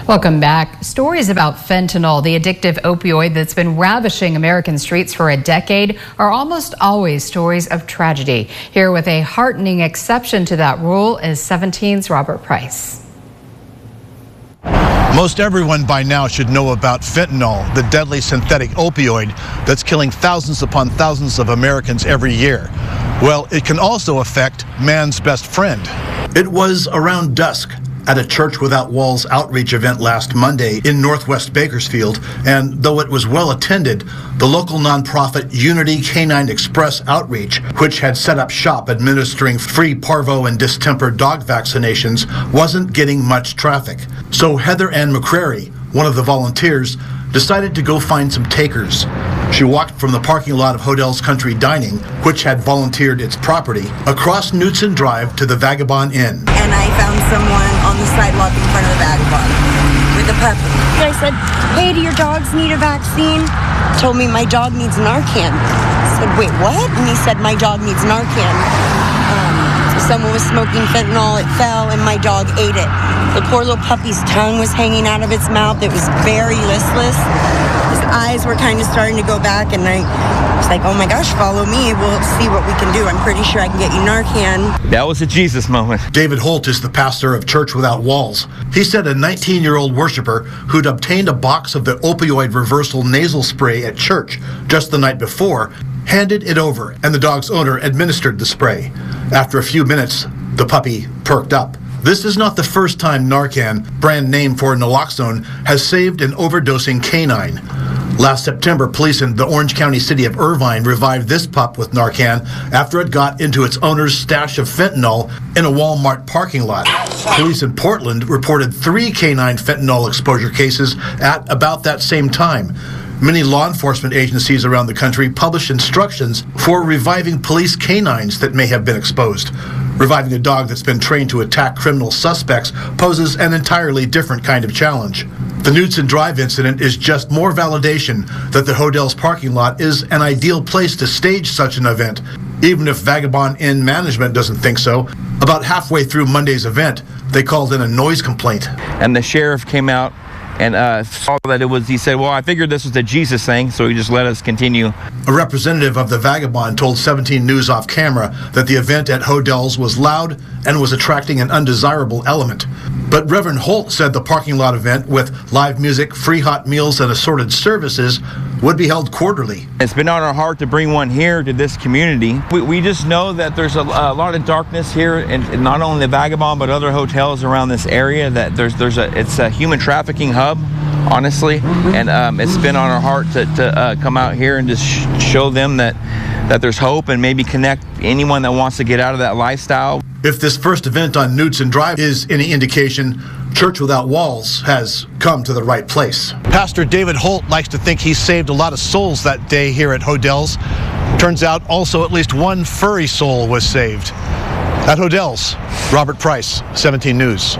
Welcome back. Stories about fentanyl, the addictive opioid that's been ravishing American streets for a decade, are almost always stories of tragedy. Here with a heartening exception to that rule is 17's Robert Price. Most everyone by now should know about fentanyl, the deadly synthetic opioid that's killing thousands upon thousands of Americans every year. Well, it can also affect man's best friend. It was around dusk at a Church Without Walls outreach event last Monday in Northwest Bakersfield, and though it was well attended, the local nonprofit Unity Canine Express Outreach, which had set up shop administering free parvo and distemper dog vaccinations, wasn't getting much traffic. So Heather Ann McCrary, one of the volunteers, decided to go find some takers. She walked from the parking lot of Hodell's Country Dining, which had volunteered its property, across Knutson Drive to the Vagabond Inn. And I found someone on the sidewalk in front of the Vagabond with a puppy. I said, "Hey, do your dogs need a vaccine?" Told me my dog needs Narcan. I said, "Wait, what?" And he said, "My dog needs Narcan." Someone was smoking fentanyl, it fell, and my dog ate it. The poor little puppy's tongue was hanging out of its mouth. It was very listless. His eyes were kind of starting to go back, and I was like, "Oh my gosh, follow me. We'll see what we can do. I'm pretty sure I can get you Narcan." That was a Jesus moment. David Holt is the pastor of Church Without Walls. He said a 19-year-old worshiper who'd obtained a box of the opioid reversal nasal spray at church just the night before handed it over, and the dog's owner administered the spray. After a few minutes, the puppy perked up. This is not the first time Narcan, brand name for naloxone, has saved an overdosing canine. Last September, police in the Orange County city of Irvine revived this pup with Narcan after it got into its owner's stash of fentanyl in a Walmart parking lot. Police in Portland reported 3 canine fentanyl exposure cases at about that same time. Many law enforcement agencies around the country publish instructions for reviving police canines that may have been exposed. Reviving a dog that's been trained to attack criminal suspects poses an entirely different kind of challenge. The Knutson Drive incident is just more validation that the Hodell's parking lot is an ideal place to stage such an event, even if Vagabond Inn management doesn't think so. About halfway through Monday's event, they called in a noise complaint. And the sheriff came out and saw that he said, "Well, I figured this was a Jesus thing," so he just let us continue. A representative of the Vagabond told 17 News off camera that the event at Hodell's was loud and was attracting an undesirable element. But Reverend Holt said the parking lot event with live music, free hot meals, and assorted services would be held quarterly. It's been on our heart to bring one here to this community. We just know that there's a lot of darkness here, and not only the Vagabond but other hotels around this area. That it's a human trafficking hub, honestly, and it's been on our heart to come out here and just show them that there's hope and maybe connect anyone that wants to get out of that lifestyle. If this first event on Knutson Drive is any indication, Church Without Walls has come to the right place. Pastor David Holt likes to think he saved a lot of souls that day here at Hodell's. Turns out also at least one furry soul was saved. At Hodell's, Robert Price, 17 News.